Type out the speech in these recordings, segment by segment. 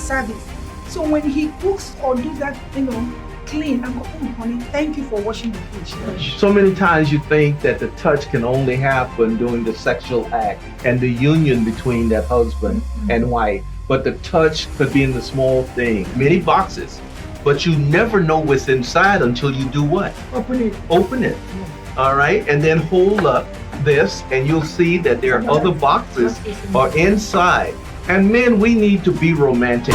service. So when he cooks or do that, clean, I go, oh, honey, thank you for washing the dish. So many times you think that the touch can only happen during the sexual act and the union between that husband and wife. But the touch could be in the small thing, many boxes. But you never know what's inside until you do what? Open it. Open it. All right, and then hold up this, and you'll see that there are other boxes are inside. And men, we need to be romantic.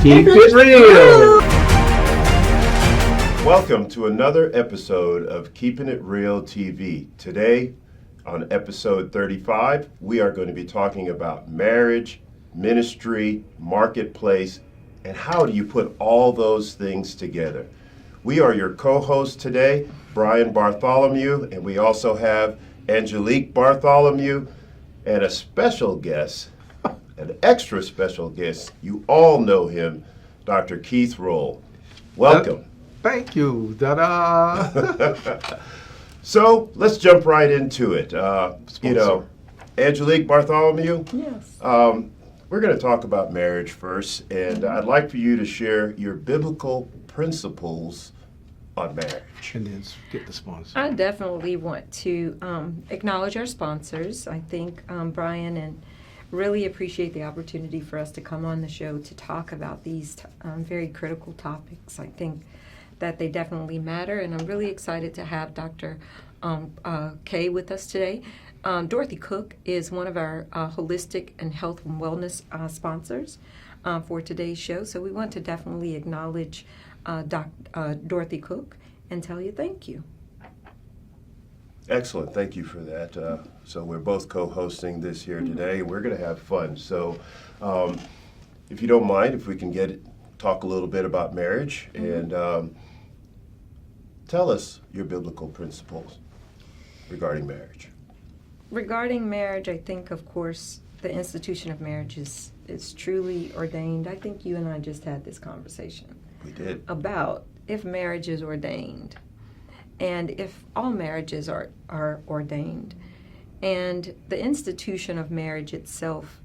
Keep it real. Welcome to another episode of Keeping It Real TV. Today, on episode 35, we are going to be talking about marriage, ministry, marketplace, and how do you put all those things together. We are your co-hosts today, Brian Bartholomew, and we also have Angelique Bartholomew, and a special guest, an extra special guest. You all know him, Dr. Keith Rolle. Welcome. Thank you. Ta-da. So let's jump right into it. Angelique Bartholomew. Yes. We're going to talk about marriage first, and I'd like for you to share your biblical principles on marriage. And then get the sponsor. I definitely want to acknowledge our sponsors. I think Brian and really appreciate the opportunity for us to come on the show to talk about these very critical topics. I think that they definitely matter, and I'm really excited to have Dr. Kay with us today. Dorothy Cook is one of our holistic and health and wellness sponsors for today's show, so we want to definitely acknowledge Dorothy Cook and tell you thank you. Excellent. Thank you for that. So we're both co-hosting this here today, and we're going to have fun. So if you don't mind, if we can talk a little bit about marriage and tell us your biblical principles regarding marriage. Regarding marriage, I think, of course, the institution of marriage is truly ordained. I think you and I just had this conversation. We did. About if marriage is ordained and if all marriages are ordained. And the institution of marriage itself,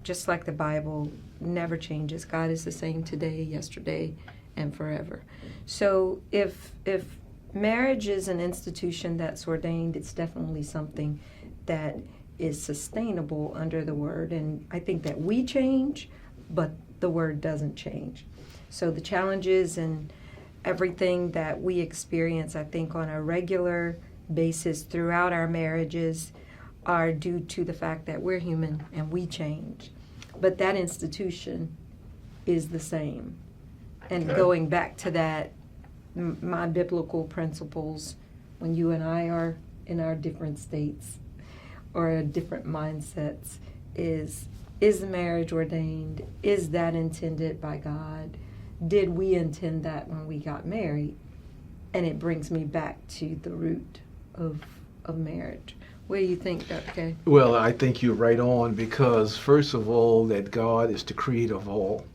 just like the Bible, never changes. God is the same today, yesterday, and forever. So if marriage is an institution that's ordained, it's definitely something that is sustainable under the Word. And I think that we change, but the Word doesn't change. So the challenges and everything that we experience, I think, on a regular basis throughout our marriages are due to the fact that we're human and we change. But that institution is the same. And going back to that, my biblical principles, when you and I are in our different states or different mindsets, is the marriage ordained? Is that intended by God? Did we intend that when we got married? And it brings me back to the root of marriage. What do you think, Dr. Kay? Well, I think you're right on, because first of all, that God is the creator of all.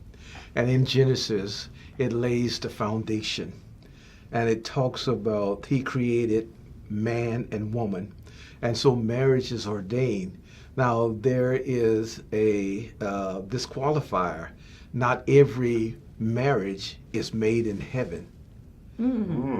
And in Genesis, it lays the foundation. And it talks about he created man and woman. And so marriage is ordained. Now, there is a disqualifier. Not every marriage is made in heaven.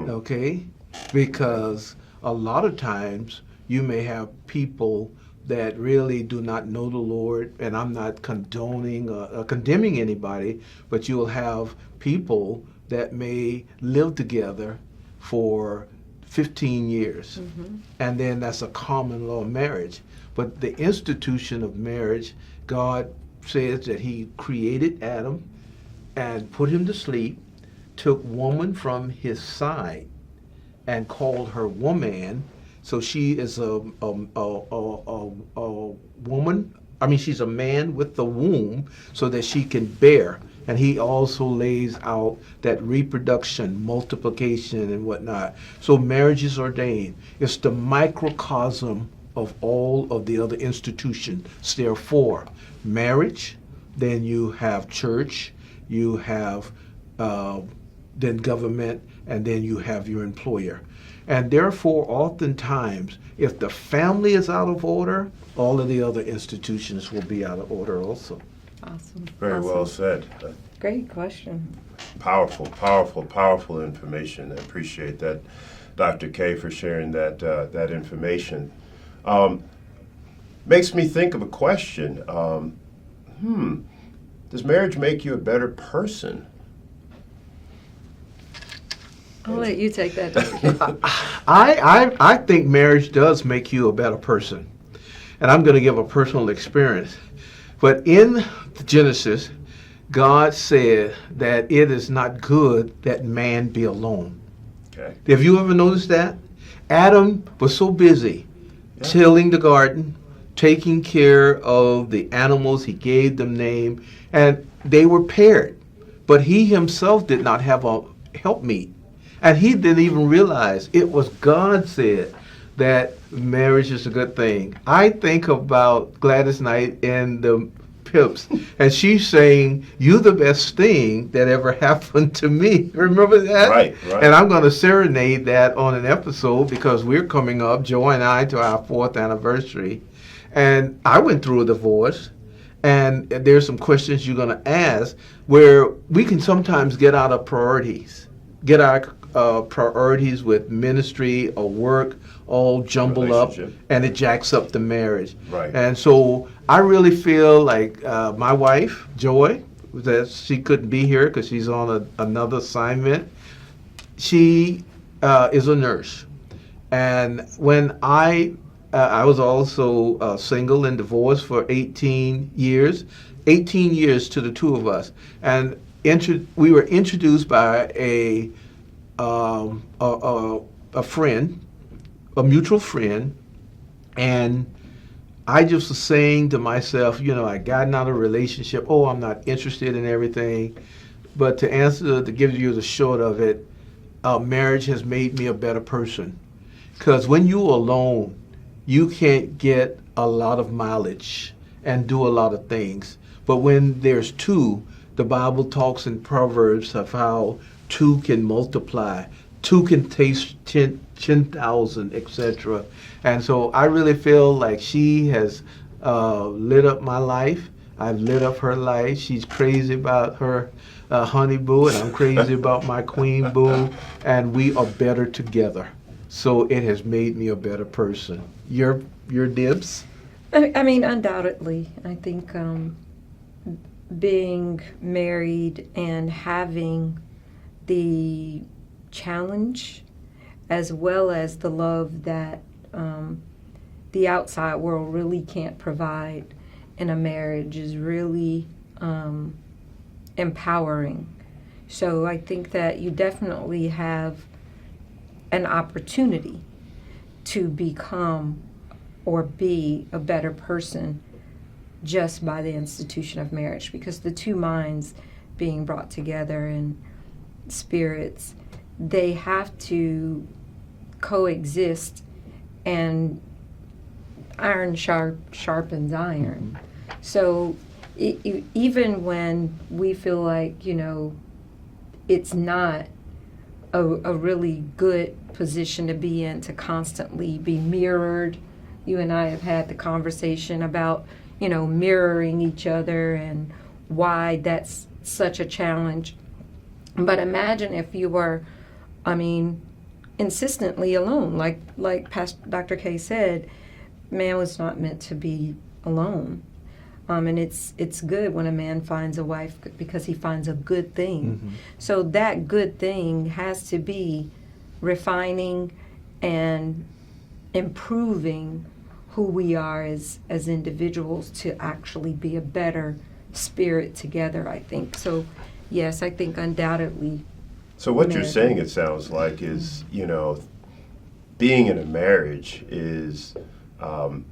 Okay? Because a lot of times you may have people that really do not know the Lord, and I'm not condoning or condemning anybody, but you'll have people that may live together for 15 years, and then that's a common law marriage. But the institution of marriage, God says that he created Adam and put him to sleep, took woman from his side and called her woman. So she is a woman, she's a man with the womb so that she can bear. And he also lays out that reproduction, multiplication, and whatnot. So marriage is ordained. It's the microcosm of all of the other institutions. Therefore, marriage, then you have church, you have then government, and then you have your employer. And therefore, oftentimes, if the family is out of order, all of the other institutions will be out of order also. Awesome. Very Awesome. well said. Great question. Powerful, powerful, powerful information. I appreciate that, Dr. K, for sharing that information. Makes me think of a question. Does marriage make you a better person? I'll let you take that, Dr. K. I think marriage does make you a better person. And I'm going to give a personal experience. But in Genesis, God said that it is not good that man be alone. Okay. Have you ever noticed that? Adam was so busy tilling the garden, taking care of the animals. He gave them name, and they were paired. But he himself did not have a helpmeet. And he didn't even realize it was God said that marriage is a good thing. I think about Gladys Knight and the Pips, and she's saying, "You're the best thing that ever happened to me." Remember that? Right. And I'm going to serenade that on an episode because we're coming up, Joe and I, to our 4th anniversary. And I went through a divorce, and there's some questions you're going to ask where we can sometimes get out of priorities, get our priorities with ministry or work all jumbled up, and it jacks up the marriage. Right. And so I really feel like my wife, Joy, that she couldn't be here because she's on another assignment. She is a nurse. And when I was also single and divorced for 18 years to the two of us. And we were introduced by a friend, a mutual friend, and I just was saying to myself, I gotten out of a relationship. Oh, I'm not interested in everything. But to give you the short of it, marriage has made me a better person. Because when you're alone, you can't get a lot of mileage and do a lot of things. But when there's two, the Bible talks in Proverbs of how two can multiply, two can taste 10,000, etc. And so I really feel like she has lit up my life. I've lit up her life. She's crazy about her honey boo, and I'm crazy about my queen boo, and we are better together. So it has made me a better person. Your dibs? I mean, undoubtedly. I think being married and having the challenge as well as the love that the outside world really can't provide in a marriage is really empowering. So I think that you definitely have an opportunity to become or be a better person just by the institution of marriage, because the two minds being brought together and spirits, they have to coexist, and iron sharpens iron. So even when we feel like, it's not a really good position to be in, to constantly be mirrored. You and I have had the conversation about, mirroring each other and why that's such a challenge. But imagine if you were, insistently alone. Like Pastor Dr. K said, man was not meant to be alone. And it's good when a man finds a wife because he finds a good thing. Mm-hmm. So that good thing has to be refining and improving who we are as individuals to actually be a better spirit together, I think. So, yes, I think undoubtedly. So what you're saying, it sounds like, is, being in a marriage is an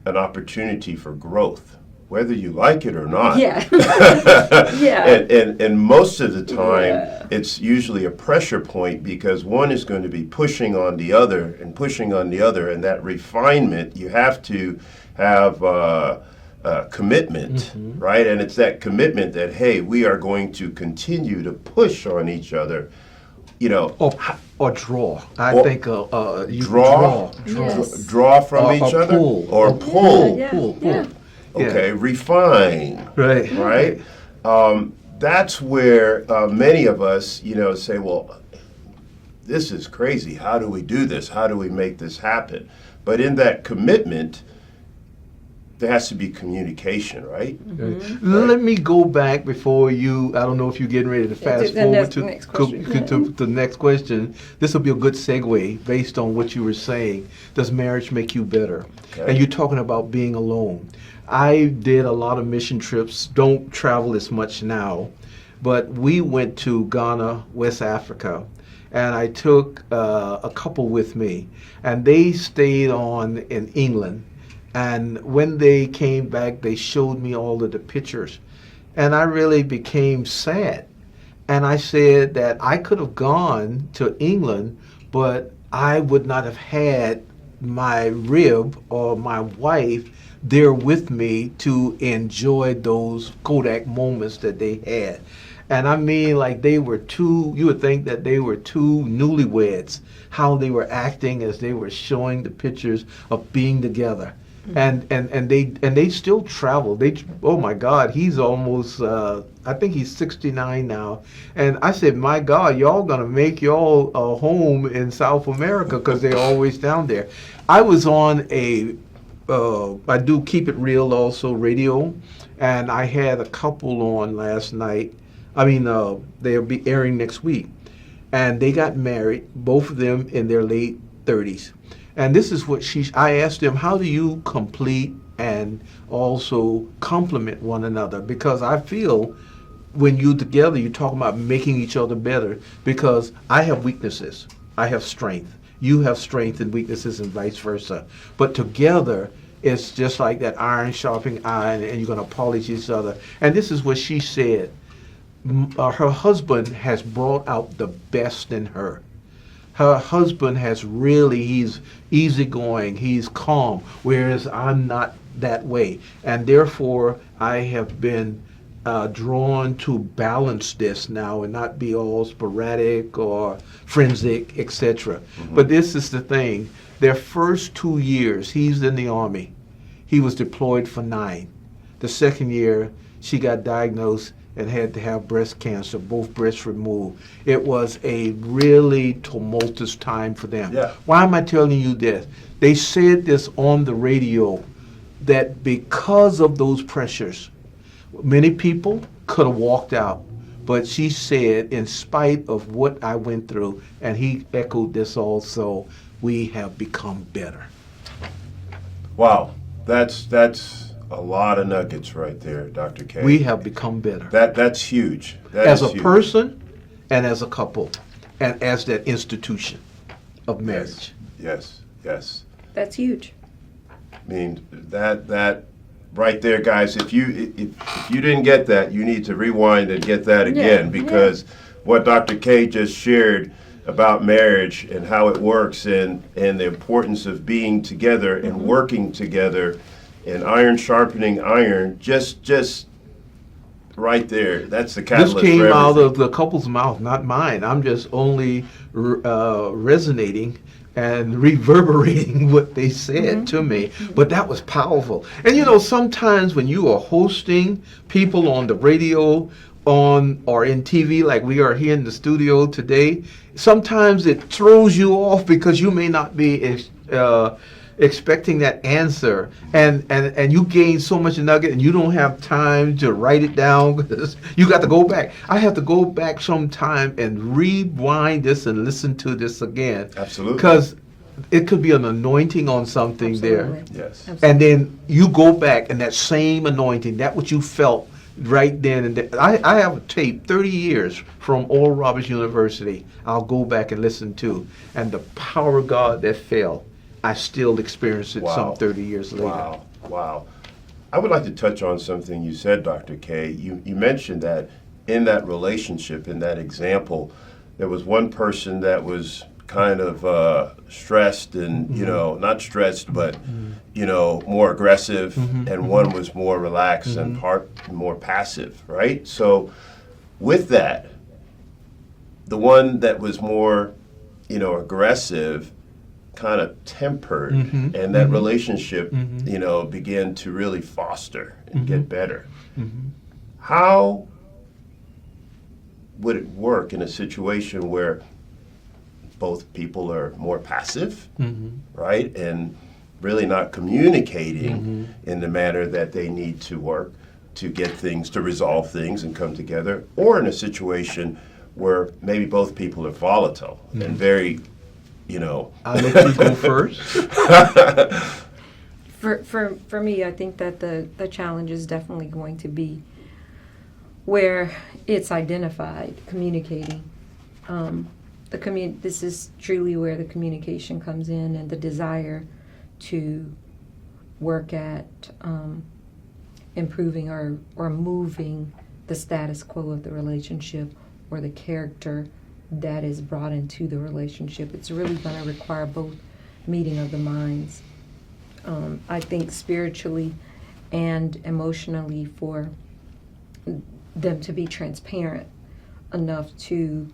opportunity for growth, whether you like it or not. Yeah. Yeah. And most of the time, it's usually a pressure point because one is going to be pushing on the other, and that refinement, you have to have commitment, right? And it's that commitment that, hey, we are going to continue to push on each other, you know. Or draw. I Or think you draw Yes. draw from Or each other, pull. or pull. Yeah, Pull. yeah. Okay, refine. Right. Right? That's where many of us, you know, say, well, this is crazy. How do we do this? How do we make this happen? But in that commitment, there has to be communication, right? Let me go back before you. I don't know if you're getting ready to fast the forward next question. to the next question. This will be a good segue based on what you were saying. Does marriage make you better? Okay. And you're talking about being alone. I did a lot of mission trips. Don't travel as much now, but we went to Ghana, West Africa, and I took a couple with me, and they stayed on in England. And when they came back, they showed me all of the pictures. And I really became sad. And I said that I could have gone to England, but I would not have had my rib or my wife there with me to enjoy those Kodak moments that they had. And I mean, like they were two, you would think that they were two newlyweds, how they were acting as they were showing the pictures of being together. And they still travel. Oh my God, he's almost I think he's 69 now. And I said, my God, y'all gonna make y'all a home in South America because they're always down there. I was on I do Keep It Real also radio, and I had a couple on last night. I mean, they'll be airing next week, and they got married, both of them in their late 30s. And this is what I asked them, how do you complete and also complement one another? Because I feel when you're together, you're talking about making each other better, because I have weaknesses, I have strength. You have strength and weaknesses and vice versa. But together, it's just like that iron sharpening iron, and you're going to polish each other. And this is what she said. Her husband has brought out the best in her. Her husband has really, he's easygoing, he's calm, whereas I'm not that way. And therefore, I have been drawn to balance this now and not be all sporadic or frenzic, etc. But this is the thing. Their first 2 years, he's in the Army. He was deployed for 9. The second year, she got diagnosed and had to have breast cancer, both breasts removed. It was a really tumultuous time for them. Yeah. Why am I telling you this? They said this on the radio, that because of those pressures, many people could have walked out. But she said, in spite of what I went through, and he echoed this also, we have become better. Wow, that's a lot of nuggets right there, Dr. K. We have become better. That's huge. That As is a huge. person and as a couple and as that institution of marriage. Yes. That's huge. I mean, that right there, guys, if you didn't get that, you need to rewind and get that again, because what Dr. K just shared about marriage and how it works, and the importance of being together and working together, and iron sharpening iron, just right there. That's the catalyst. This came for out everything. of the couple's mouth, not mine. I'm just only resonating and reverberating what they said to me. But that was powerful. And you know, sometimes when you are hosting people on the radio, or in TV, like we are here in the studio today, sometimes it throws you off because you may not be expecting that answer, and you gain so much nugget, and you don't have time to write it down because you got to go back. I have to go back sometime and rewind this and listen to this again. Absolutely. Because it could be an anointing on something there, Yes. and then you go back and that same anointing, that what you felt right then and there. I have a tape 30 years from Oral Roberts University I'll go back and listen to, and the power of God that fell, I still experience it some 30 years later. Wow. I would like to touch on something you said, Dr. K. You mentioned that in that relationship, in that example, there was one person that was kind of stressed and, not stressed, but, more aggressive, and one was more relaxed and more passive, right? So with that, the one that was more, aggressive kind of tempered, and that relationship, began to really foster and get better. How would it work in a situation where both people are more passive, right, and really not communicating in the manner that they need to work to get things, to resolve things and come together, or in a situation where maybe both people are volatile and very, I'll let you go first. For me, I think that the challenge is definitely going to be where it's identified, communicating. This is truly where the communication comes in, and the desire to work at improving or moving the status quo of the relationship or the character that is brought into the relationship. It's really going to require both meeting of the minds. I think spiritually and emotionally, for them to be transparent enough to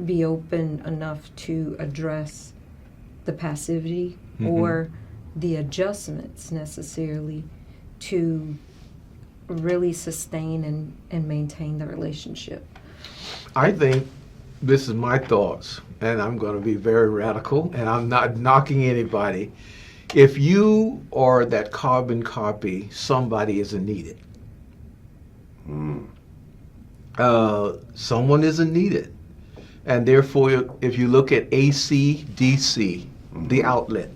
be open enough to address the passivity or the adjustments necessarily to really sustain and maintain the relationship. I think this is my thoughts, and I'm going to be very radical, and I'm not knocking anybody. If you are that carbon copy, somebody isn't needed. Someone isn't needed. And therefore, if you look at AC, DC, the outlet,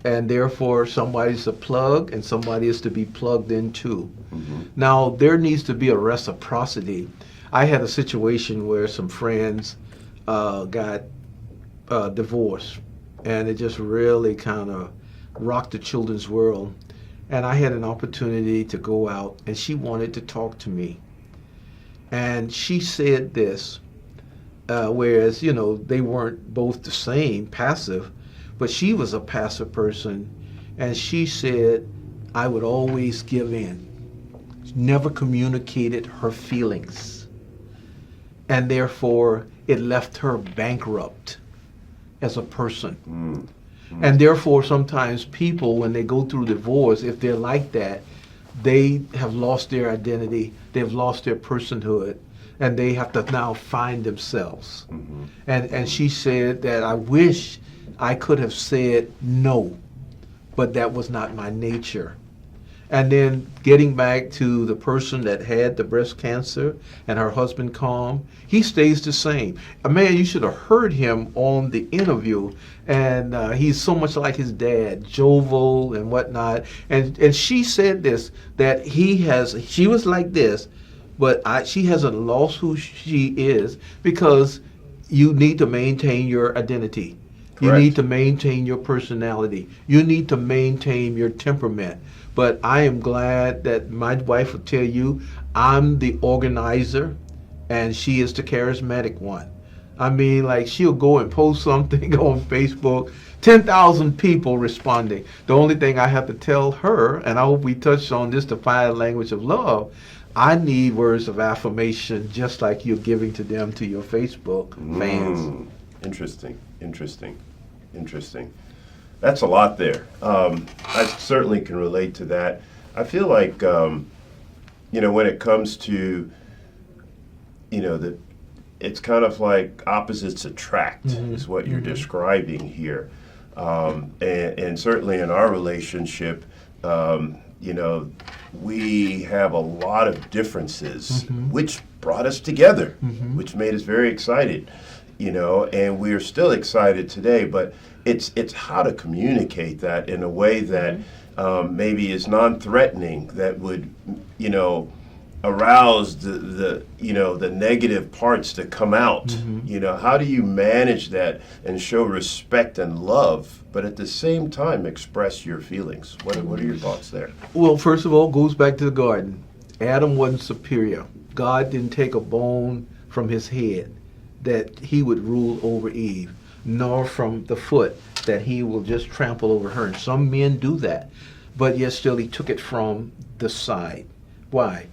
and therefore somebody's a plug and somebody is to be plugged into. Now, there needs to be a reciprocity. I had a situation where some friends got divorced, and it just really kind of rocked the children's world. And I had an opportunity to go out, and she wanted to talk to me. And she said this, whereas, they weren't both the same, passive, but she was a passive person, and she said, I would always give in. She never communicated her feelings. And therefore, it left her bankrupt as a person. And therefore, sometimes people, when they go through divorce, if they're like that, they have lost their identity, they've lost their personhood, and they have to now find themselves. And she said that I wish I could have said no, but that was not my nature. And then getting back to the person that had the breast cancer and her husband calm, he stays the same. Man, you should have heard him on the interview, and he's so much like his dad, jovial and whatnot. And she said this, that she was like this, but she hasn't lost who she is, because you need to maintain your identity. Correct. You need to maintain your personality. You need to maintain your temperament. But I am glad that my wife will tell you I'm the organizer and she is the charismatic one. I mean, like, she'll go and post something on Facebook, 10,000 people responding. The only thing I have to tell her, and I hope we touched on this, the five language of love, I need words of affirmation just like you're giving to them to your Facebook fans. Interesting. That's a lot there. I certainly can relate to that. I feel like, when it comes to, it's kind of like opposites attract is what you're describing here. And certainly in our relationship, we have a lot of differences, which brought us together, which made us very excited, and we're still excited today, but it's how to communicate that in a way that maybe is non-threatening, that would, arouse the negative parts to come out. How do you manage that and show respect and love, but at the same time express your feelings? What are your thoughts there? Well, first of all, it goes back to the garden. Adam wasn't superior. God didn't take a bone from his head that he would rule over Eve. nor from the foot, that he will just trample over her. And some men do that. But yet still he took it from the side. Why?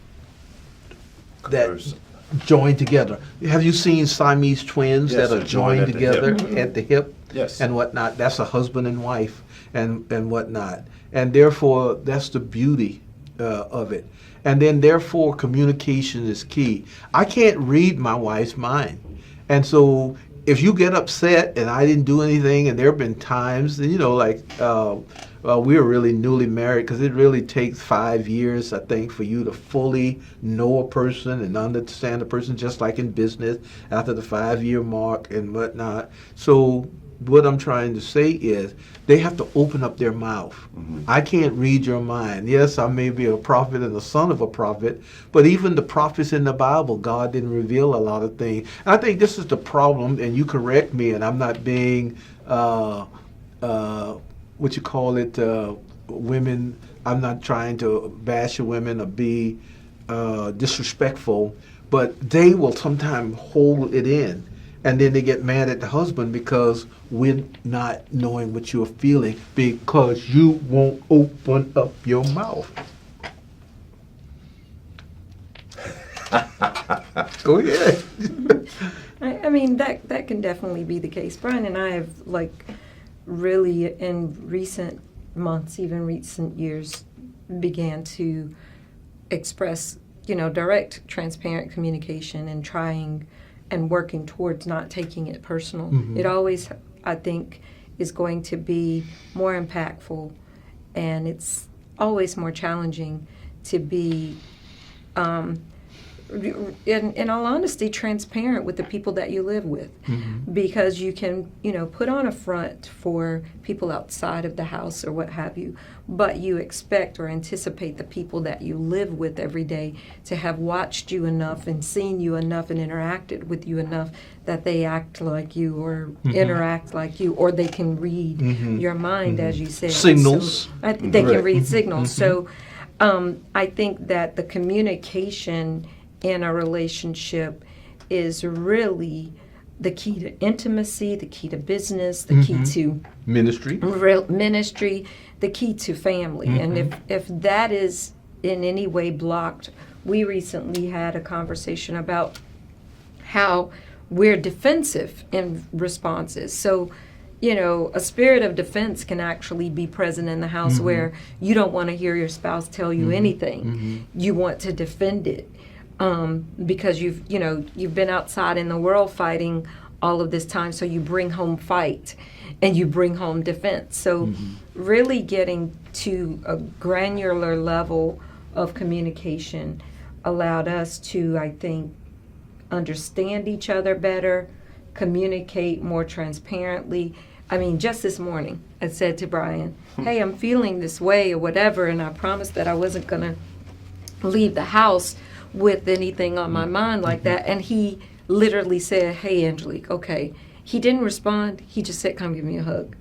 That joined together. Have you seen Siamese twins Yes, that are joined together at the hip? Yes. And whatnot? That's a husband and wife and whatnot. And therefore, that's the beauty of it. And then therefore, communication is key. I can't read my wife's mind. And so if you get upset and I didn't do anything, and there have been times, you know, like we were really newly married, because it really takes 5 years, I think, for you to fully know a person and understand a person, just like in business, after the 5-year mark and whatnot. So what I'm trying to say is they have to open up their mouth. I can't read your mind. Yes, I may be a prophet and the son of a prophet, but even the prophets in the Bible, God didn't reveal a lot of things. And I think this is the problem, and you correct me, and I'm not being, what you call it, women, I'm not trying to bash women or be disrespectful, but they will sometimes hold it in. And then they get mad at the husband because we're not knowing what you're feeling because you won't open up your mouth. Go ahead. I mean, that can definitely be the case. Brian and I have, like, really in recent months, even recent years, began to express, you know, direct, transparent communication and trying and working towards not taking it personal. It always, I think, is going to be more impactful, and it's always more challenging to be, in all honesty, transparent with the people that you live with, because you can, you know, put on a front for people outside of the house or what have you, but you expect or anticipate the people that you live with every day to have watched you enough and seen you enough and interacted with you enough that they act like you or interact like you, or they can read your mind, as you said. Signals. So, they can read signals. So I think that the communication in a relationship is really the key to intimacy, the key to business, the key to Ministry. ministry, the key to family. And if that is in any way blocked, we recently had a conversation about how we're defensive in responses. So, you know, a spirit of defense can actually be present in the house where you don't want to hear your spouse tell you anything. You want to defend it. Because you've been outside in the world fighting all of this time, so you bring home fight and you bring home defense. So really getting to a granular level of communication allowed us to, I think, understand each other better, communicate more transparently. I mean, just this morning, I said to Brian, hey, I'm feeling this way or whatever, and I promised that I wasn't going to leave the house with anything on my mind like that. And he literally said, hey, Angelique, okay. He didn't respond. He just said, come give me a hug.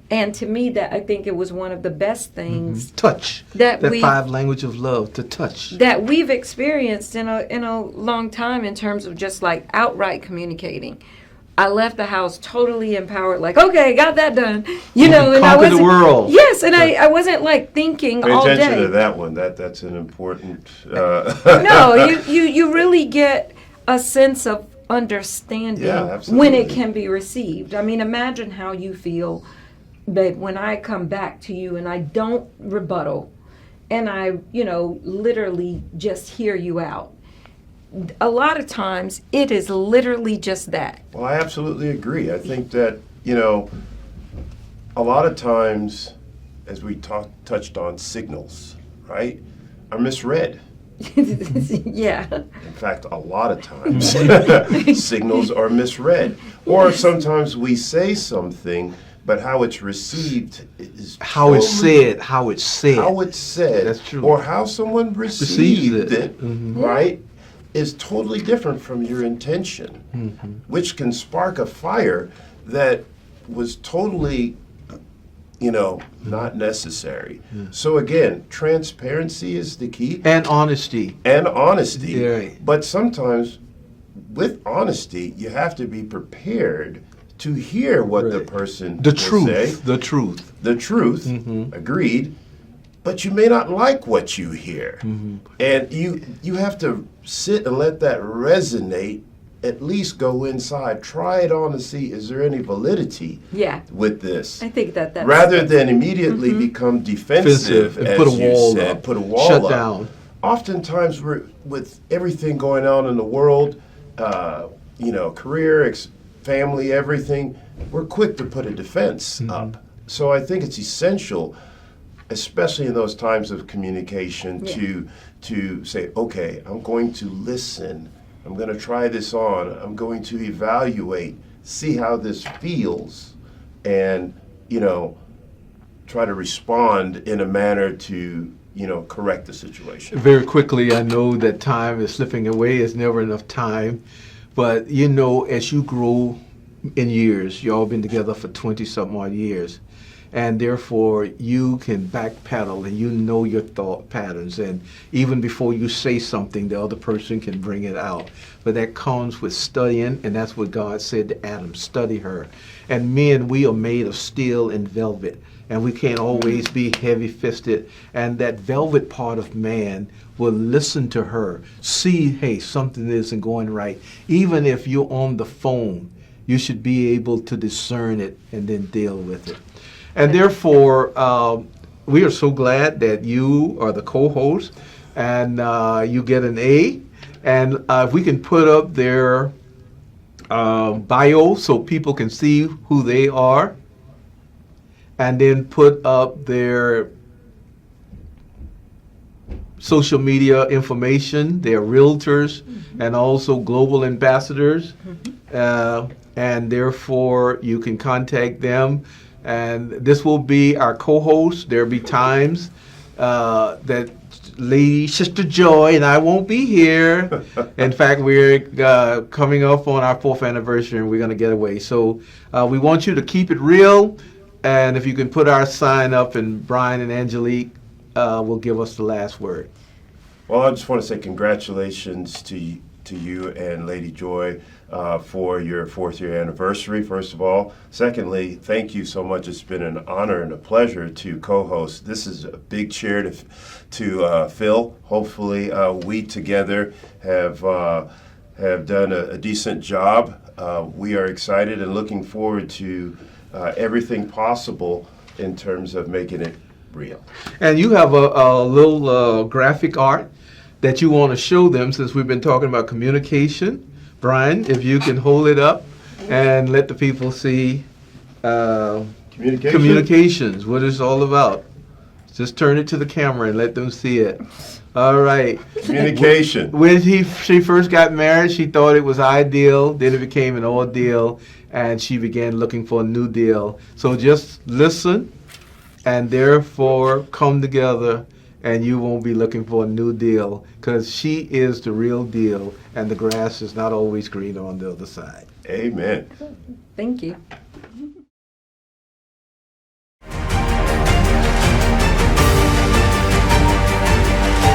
And to me, that I think it was one of the best things. Touch. That 5 language of love, to touch. That we've experienced in a long time in terms of just like outright communicating. I left the house totally empowered, like, okay, got that done. You know, and I conquer wasn't, the world. Yes, and I wasn't like thinking Pay all day. attention to that one. That's an important. No, you really get a sense of understanding when it can be received. I mean, imagine how you feel, babe, when I come back to you and I don't rebuttal, and I, literally just hear you out. A lot of times, it is literally just that. Well, I absolutely agree. I think that, a lot of times, as we touched on, signals, right, are misread. Yeah. In fact, a lot of times, signals are misread. Or sometimes we say something, but how it's received is how it's said. How it's said. That's true. Or how someone received it, right, is totally different from your intention, which can spark a fire that was totally, not necessary. So again, transparency is the key. And honesty. But sometimes with honesty, you have to be prepared to hear what the Right. person The will truth. say. The truth. The truth, agreed, but you may not like what you hear. And you have to sit and let that resonate, at least go inside, try it on and see, is there any validity Yeah. with this? I think that's Rather than immediately become defensive, And as put a you wall said, up. put a wall Shut up. down. Oftentimes, with everything going on in the world, career, family, everything, we're quick to put a defense up. So I think it's essential, especially in those times of communication, to say, okay, I'm going to listen. I'm going to try this on. I'm going to evaluate, see how this feels, and, try to respond in a manner to, correct the situation. Very quickly, I know that time is slipping away. It's never enough time. But, as you grow in years, you all been together for 20-something odd years, and therefore you can backpedal and your thought patterns. And even before you say something, the other person can bring it out. But that comes with studying, and that's what God said to Adam, study her. And men, we are made of steel and velvet. And we can't always be heavy-fisted. And that velvet part of man will listen to her, see, hey, something isn't going right. Even if you're on the phone, you should be able to discern it and then deal with it. And therefore, we are so glad that you are the co-host and you get an A. And if we can put up their bio so people can see who they are, and then put up their social media information. They're realtors and also global ambassadors. And therefore, you can contact them. And this will be our co-host. There'll be times that Lady Sister Joy and I won't be here. In fact, we're coming up on our 4th anniversary, and we're going to get away. So we want you to keep it real. And if you can put our sign up, and Brian and Angelique will give us the last word. Well, I just want to say congratulations to you and Lady Joy for your 4th year anniversary, first of all. Secondly, thank you so much. It's been an honor and a pleasure to co-host. This is a big chair to fill. Hopefully, we together have done a decent job. We are excited and looking forward to everything possible in terms of making it real. And you have a little graphic art that you want to show them, since we've been talking about communication. Brian, if you can hold it up and let the people see communications, what it's all about. Just turn it to the camera and let them see it. All right. Communication. When she first got married, she thought it was ideal. Then it became an ordeal, and she began looking for a new deal. So just listen, and therefore come together, and you won't be looking for a new deal, because she is the real deal, and the grass is not always green on the other side. Amen. Thank you.